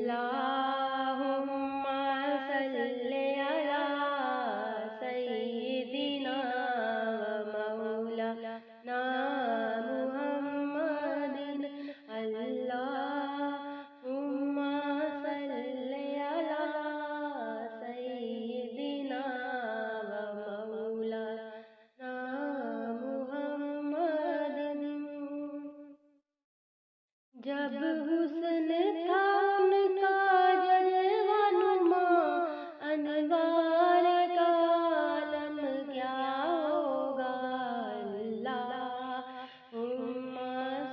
اللهم صل على سيدنا ومولانا محمد اللهم صل على سيدنا ومولانا محمد جب حسن تھا ان کا جلوہ نما انوار کا عالم کیا ہوگا اللہم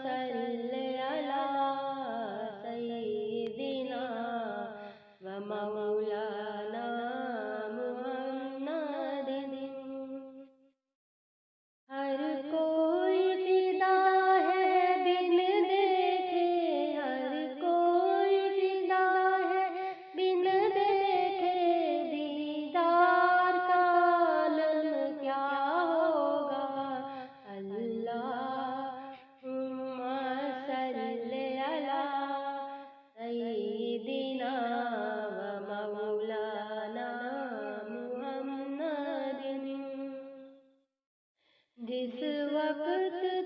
صل علی سیدنا و مولانا محمد ہر کوئی فدا ہے بن دیکھے ہر کوئی فدا ہے بن دیکھے دیدار کا عالم کیا ہوگا اللہم صل علی سیدنا و مولانا محمد جس وقت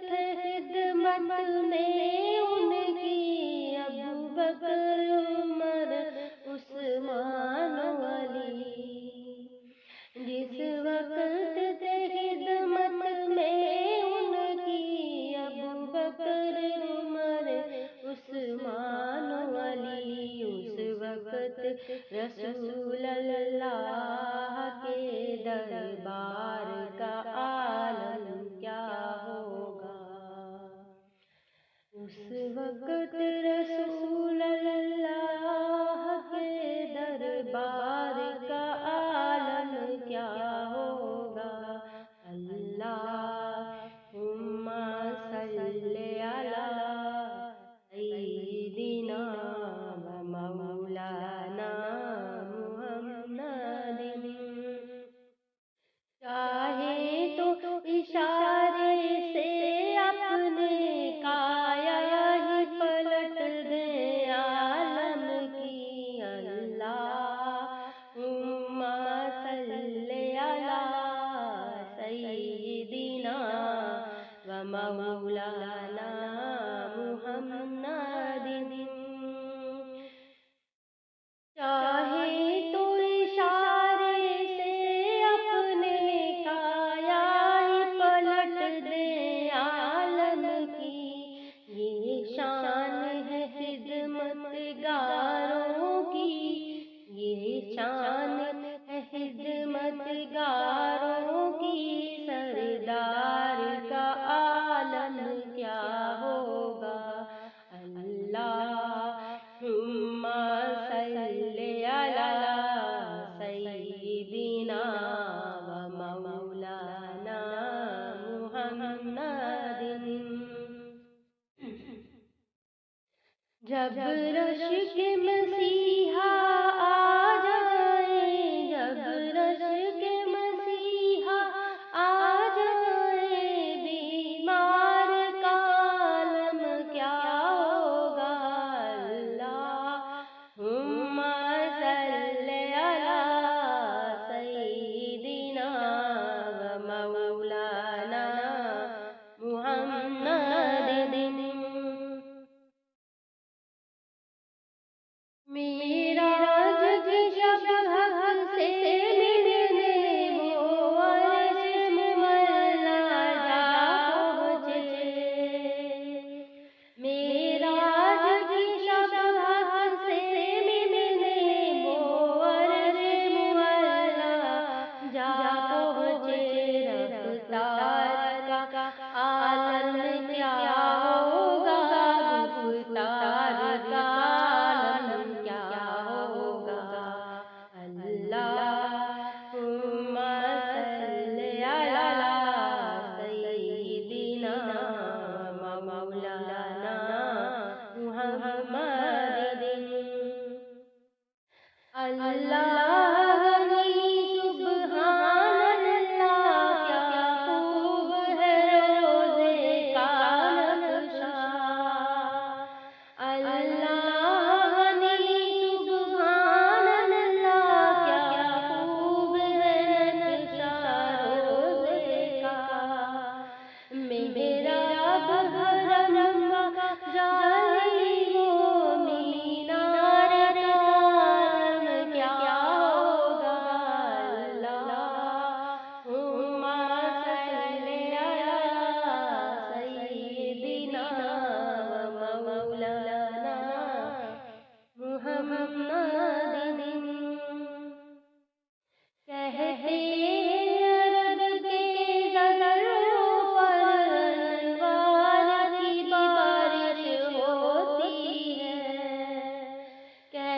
تھے خدمت میں ان کی ابوبکر عمر عثمان و علی جس وقت تھے خدمت میں ان کی ابوبکر عمر عثمان و علی اس وقت رسول اللہ کے دربار کا عالم کیا ہوگا اس وقت رسول اللہ کے دربار کا عالم کیا ہوگا اللہم صل علی سیدنا و مولانا محمد چاہے تو اشارے سے اپنے کایا ہی پلٹ دے عالم کی اللہم صل علی سیدنا و مولانا محمد چاہے تو اشارے سے اپنے کایا ہی پلٹ دے عالم کی یہ شان ہے خدمت گاروں کی یہ شان ہے خدمت گاروں کی سردار کا عالم کیا ہوگا اللہم صل علی سیدنا و مولانا محمد جب رشک مسیحا آ جائے جب رشک مسیحا آ جائے بیمار کا عالم کیا ہوگا اللہم صل علی سیدنا و مولانا محمد معراج کی شب حق سے ملنے وہ عرش معلا جا پہنچے معراج کی شب حق سے ملنے وہ عرش معلا جا پہنچے رفتار کا عالم کیا ہوگا گفتار کا عالم کیا ہوگا اللہم صل علی سیدنا و مولانا محمد اللہ غنی سبحان اللہ کیا خوب ہے روزے کا نقشہ اللہ غنی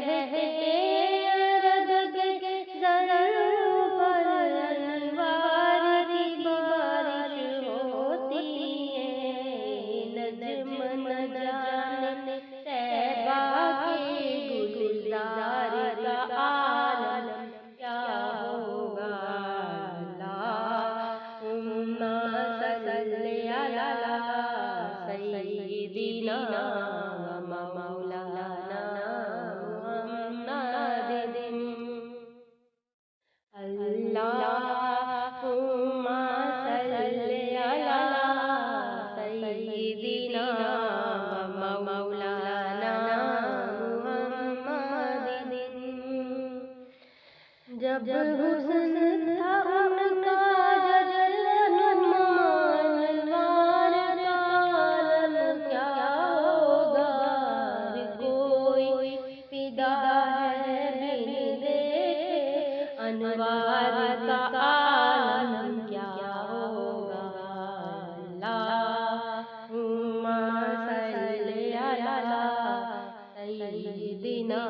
کہتے عرب کے زروں پر انوار کی بارش ہوتی ہے، نجم نہ جانے طیبہ کے گلزار کا عالم کیا ہوگا۔ اللہم صلی علی سیدنا و مولانا محمد۔ اللہم صلی علی سیدنا و مولانا محمد۔ جب حسن تھا ان کا جلوہ انوار کا عالم کیا ہوگا۔ کوئی فدا ہے بن دیکھے انوار کا عالم کیا ہوگا۔ اللہم صلی علی سیدنا